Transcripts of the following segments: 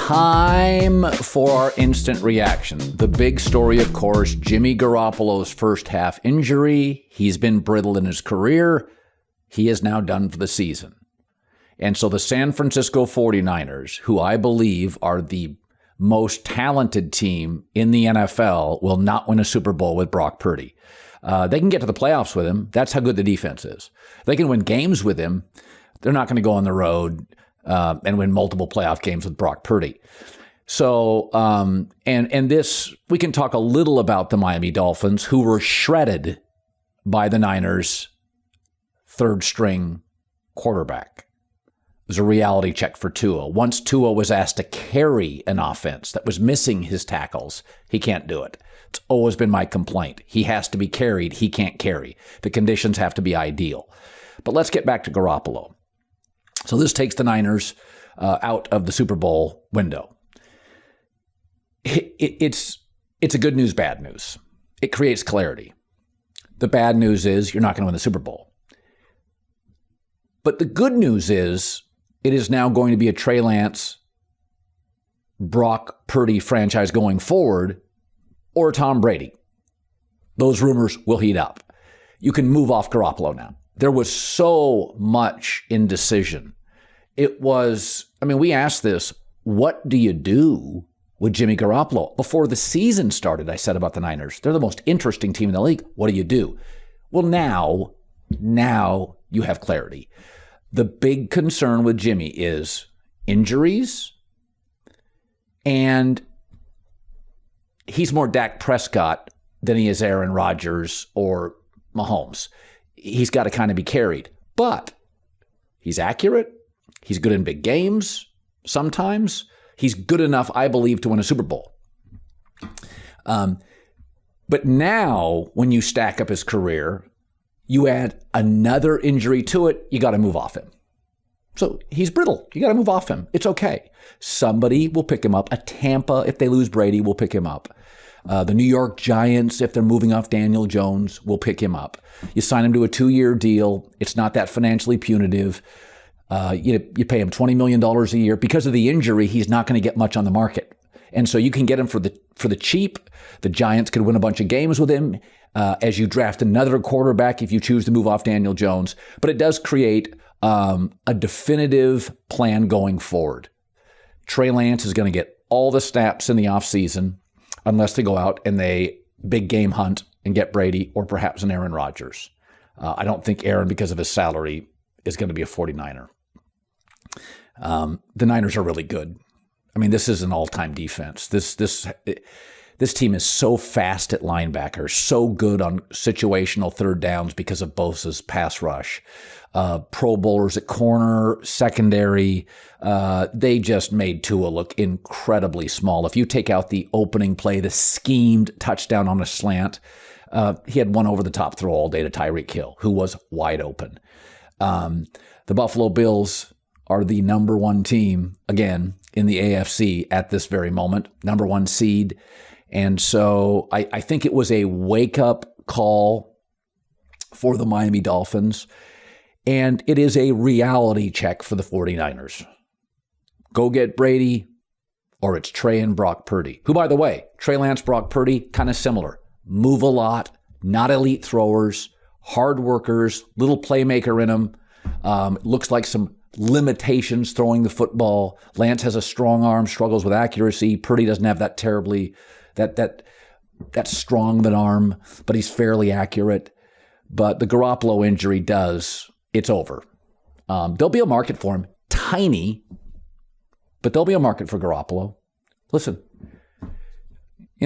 Time for our instant reaction. The big story, of course, Jimmy Garoppolo's first half injury. He's been brittle in his career. He is now done for the season. And so the San Francisco 49ers, who I believe are the most talented team in the NFL, will not win a Super Bowl with Brock Purdy. They can get to the playoffs with him. That's how good the defense is. They can win games with him. They're not going to go on the road and win multiple playoff games with Brock Purdy. So, and this, we can talk a little about the Miami Dolphins, who were shredded by the Niners' third string quarterback. It was a reality check for Tua. Once Tua was asked to carry an offense that was missing his tackles, he can't do it. It's always been my complaint. He has to be carried. He can't carry. The conditions have to be ideal. But let's get back to Garoppolo. So this takes the Niners out of the Super Bowl window. It's a good news, bad news. It creates clarity. The bad news is you're not going to win the Super Bowl. But the good news is it is now going to be a Trey Lance, Brock Purdy franchise going forward, or Tom Brady. Those rumors will heat up. You can move off Garoppolo now. There was so much indecision. It was, we asked this, what do you do with Jimmy Garoppolo? Before the season started, I said about the Niners, they're the most interesting team in the league. What do you do? Well, now you have clarity. The big concern with Jimmy is injuries, and he's more Dak Prescott than he is Aaron Rodgers or Mahomes. He's got to kind of be carried, but he's accurate. He's good in big games. Sometimes he's good enough, I believe, to win a Super Bowl. But now when you stack up his career, you add another injury to it, you got to move off him. So he's brittle. You got to move off him. It's okay. Somebody will pick him up. A Tampa, if they lose Brady, will pick him up. The New York Giants, if they're moving off Daniel Jones, will pick him up. You sign him to a 2-year deal. It's not that financially punitive. You pay him $20 million a year. Because of the injury, he's not going to get much on the market. And so you can get him for the cheap. The Giants could win a bunch of games with him as you draft another quarterback if you choose to move off Daniel Jones. But it does create a definitive plan going forward. Trey Lance is going to get all the snaps in the offseason unless they go out and they big game hunt and get Brady or perhaps an Aaron Rodgers. I don't think Aaron, because of his salary, is going to be a 49er. The Niners are really good. This is an all-time defense. This team is so fast at linebacker, so good on situational third downs because of Bosa's pass rush. Pro Bowlers at corner, secondary. They just made Tua look incredibly small. If you take out the opening play, the schemed touchdown on a slant, he had one over-the-top throw all day to Tyreek Hill, who was wide open. The Buffalo Bills are the number one team, again, in the AFC at this very moment, number one seed. And so I think it was a wake-up call for the Miami Dolphins, and it is a reality check for the 49ers. Go get Brady, or it's Trey and Brock Purdy, who, by the way, Trey Lance, Brock Purdy, kind of similar. Move a lot, not elite throwers, hard workers, little playmaker in them. Looks like some limitations throwing the football. Lance has a strong arm, struggles with accuracy. Purdy doesn't have that terribly, that strong of an arm, but he's fairly accurate. But the Garoppolo injury it's over. There'll be a market for him. Tiny, but there'll be a market for Garoppolo. Listen,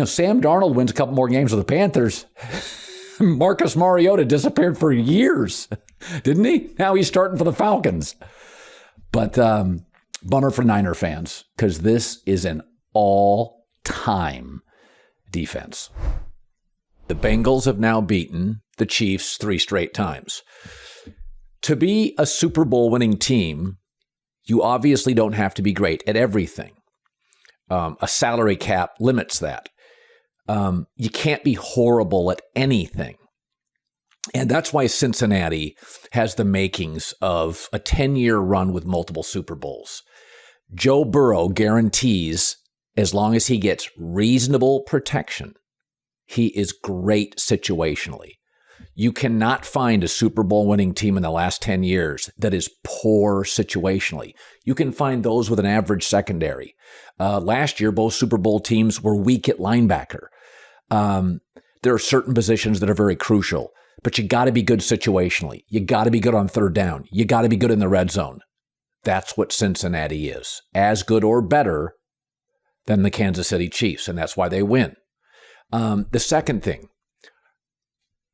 Sam Darnold wins a couple more games with the Panthers. Marcus Mariota disappeared for years, didn't he? Now he's starting for the Falcons. But bummer for Niner fans, because this is an all-time defense. The Bengals have now beaten the Chiefs 3 straight times. To be a Super Bowl winning team, you obviously don't have to be great at everything. A salary cap limits that. You can't be horrible at anything. And that's why Cincinnati has the makings of a 10-year run with multiple Super Bowls. Joe Burrow guarantees, as long as he gets reasonable protection, he is great situationally. You cannot find a Super Bowl winning team in the last 10 years that is poor situationally. You can find those with an average secondary. Last year, both Super Bowl teams were weak at linebacker. There are certain positions that are very crucial, but you got to be good situationally. You got to be good on third down. You got to be good in the red zone. That's what Cincinnati is. As good or better than the Kansas City Chiefs, and that's why they win. The second thing,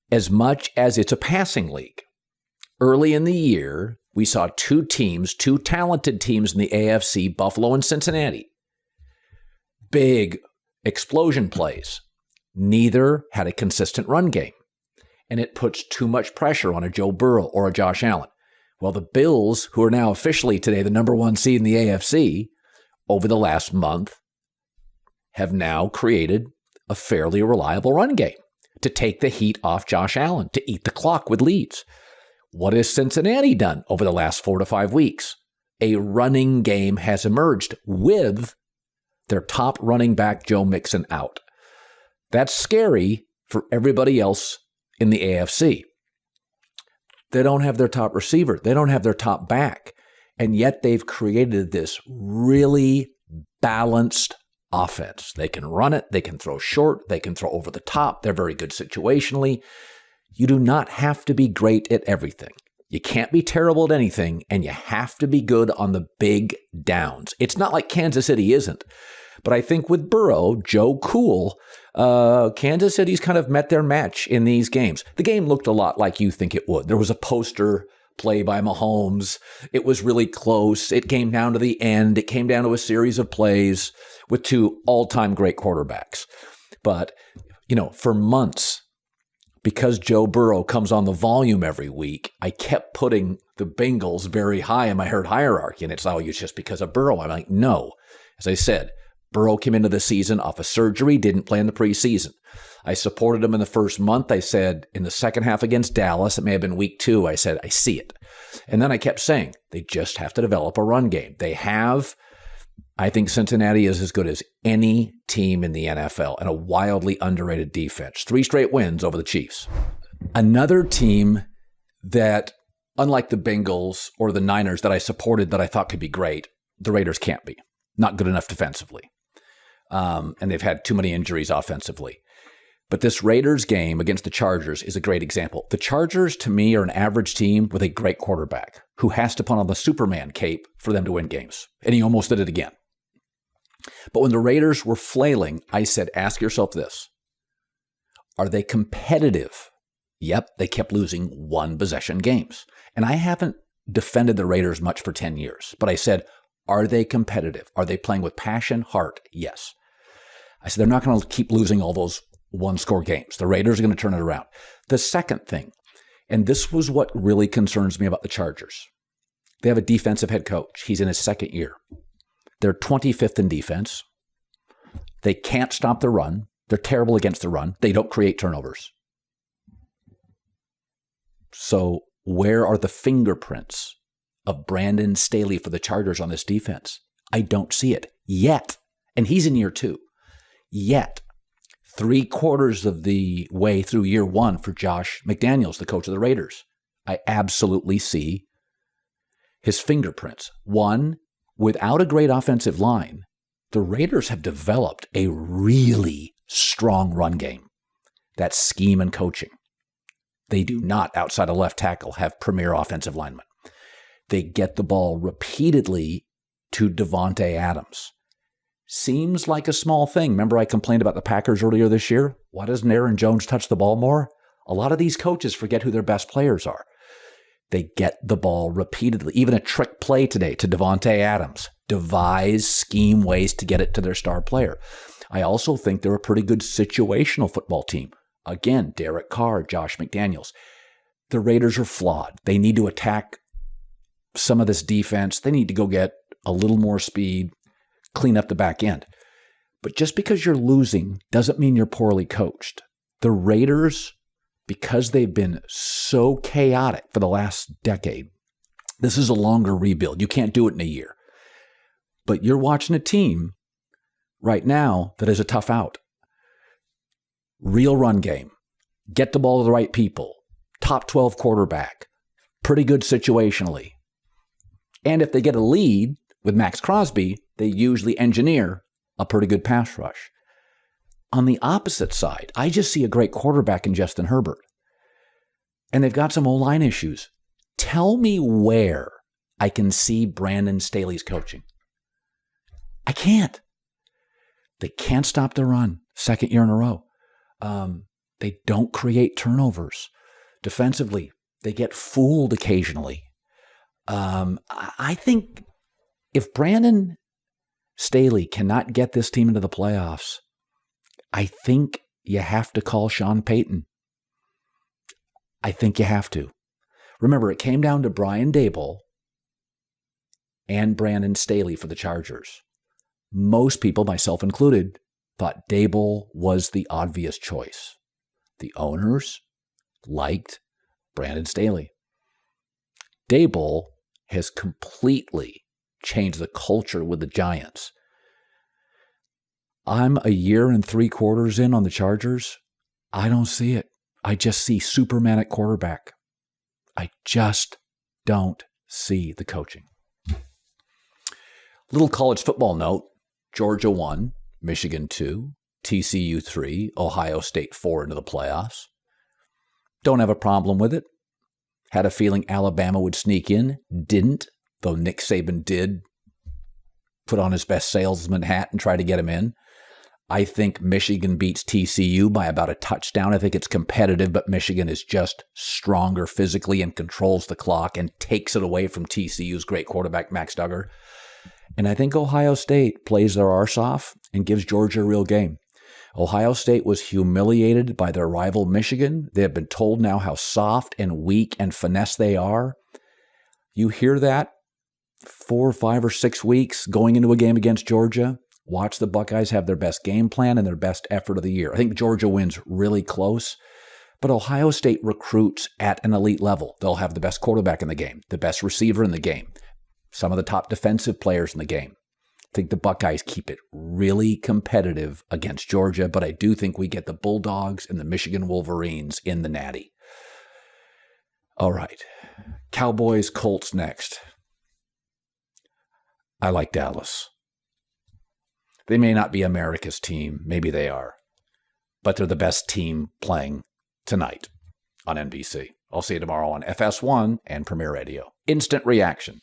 as much as it's a passing league, early in the year, we saw two talented teams in the AFC, Buffalo and Cincinnati. Big explosion plays. Neither had a consistent run game, and it puts too much pressure on a Joe Burrow or a Josh Allen. Well, the Bills, who are now officially today the number one seed in the AFC, over the last month, have now created a fairly reliable run game to take the heat off Josh Allen, to eat the clock with leads. What has Cincinnati done over the last 4 to 5 weeks? A running game has emerged with their top running back, Joe Mixon, out. That's scary for everybody else in the AFC. They don't have their top receiver. They don't have their top back. And yet they've created this really balanced offense. They can run it. They can throw short. They can throw over the top. They're very good situationally. You do not have to be great at everything. You can't be terrible at anything, and you have to be good on the big downs. It's not like Kansas City isn't. But I think with Burrow, Joe Cool, Kansas City's kind of met their match in these games. The game looked a lot like you think it would. There was a poster play by Mahomes. It was really close. It came down to the end. It came down to a series of plays with two all-time great quarterbacks. But, for months, because Joe Burrow comes on the volume every week, I kept putting the Bengals very high in my herd hierarchy. And it's just because of Burrow. I'm like, no. As I said, Burrow came into the season off a surgery, didn't play in the preseason. I supported him in the first month. I said in the second half against Dallas, it may have been week 2, I said, I see it. And then I kept saying, they just have to develop a run game. They have. I think Cincinnati is as good as any team in the NFL and a wildly underrated defense. 3 straight wins over the Chiefs. Another team that, unlike the Bengals or the Niners that I supported that I thought could be great, the Raiders can't be. Not good enough defensively. And they've had too many injuries offensively. But this Raiders game against the Chargers is a great example. The Chargers, to me, are an average team with a great quarterback who has to put on the Superman cape for them to win games. And he almost did it again. But when the Raiders were flailing, I said, ask yourself this. Are they competitive? Yep, they kept losing one-possession games. And I haven't defended the Raiders much for 10 years. But I said, are they competitive? Are they playing with passion, heart? Yes. I said, they're not going to keep losing all those one-score games. The Raiders are going to turn it around. The second thing, and this was what really concerns me about the Chargers. They have a defensive head coach. He's in his second year. They're 25th in defense. They can't stop the run. They're terrible against the run. They don't create turnovers. So where are the fingerprints of Brandon Staley for the Chargers on this defense? I don't see it yet. And he's in year 2. Yet. 3/4 of the way through year 1 for Josh McDaniels, the coach of the Raiders. I absolutely see his fingerprints. One, without a great offensive line, the Raiders have developed a really strong run game. That's scheme and coaching. They do not, outside of left tackle, have premier offensive linemen. They get the ball repeatedly to Davante Adams. Seems like a small thing. Remember I complained about the Packers earlier this year? Why doesn't Aaron Jones touch the ball more? A lot of these coaches forget who their best players are. They get the ball repeatedly. Even a trick play today to Davante Adams. Devise, scheme ways to get it to their star player. I also think they're a pretty good situational football team. Again, Derek Carr, Josh McDaniels. The Raiders are flawed. They need to attack some of this defense. They need to go get a little more speed, clean up the back end. But just because you're losing doesn't mean you're poorly coached. The Raiders, because they've been so chaotic for the last decade, this is a longer rebuild. You can't do it in a year. But you're watching a team right now that is a tough out. Real run game. Get the ball to the right people. Top 12 quarterback. Pretty good situationally. And if they get a lead with Max Crosby, they usually engineer a pretty good pass rush. On the opposite side, I just see a great quarterback in Justin Herbert. And they've got some O-line issues. Tell me where I can see Brandon Staley's coaching. I can't. They can't stop the run. Second year in a row. They don't create turnovers. Defensively, they get fooled occasionally. I think if Brandon Staley cannot get this team into the playoffs, I think you have to call Sean Payton. I think you have to. Remember, it came down to Brian Daboll and Brandon Staley for the Chargers. Most people, myself included, thought Daboll was the obvious choice. The owners liked Brandon Staley. Daboll has completely changed the culture with the Giants. I'm a year and 3/4 in on the Chargers. I don't see it. I just see Superman at quarterback. I just don't see the coaching. Little college football note. Georgia 1, Michigan 2, TCU 3, Ohio State 4 into the playoffs. Don't have a problem with it. Had a feeling Alabama would sneak in. Didn't, though Nick Saban did put on his best salesman hat and try to get him in. I think Michigan beats TCU by about a touchdown. I think it's competitive, but Michigan is just stronger physically and controls the clock and takes it away from TCU's great quarterback, Max Duggar. And I think Ohio State plays their arse off and gives Georgia a real game. Ohio State was humiliated by their rival Michigan. They have been told now how soft and weak and finesse they are. You hear that 4 or 5 or 6 weeks going into a game against Georgia. Watch the Buckeyes have their best game plan and their best effort of the year. I think Georgia wins really close, but Ohio State recruits at an elite level. They'll have the best quarterback in the game, the best receiver in the game, some of the top defensive players in the game. I think the Buckeyes keep it really competitive against Georgia, but I do think we get the Bulldogs and the Michigan Wolverines in the Natty. All right. Cowboys, Colts next. I like Dallas. They may not be America's team. Maybe they are. But they're the best team playing tonight on NBC. I'll see you tomorrow on FS1 and Premier Radio. Instant reaction.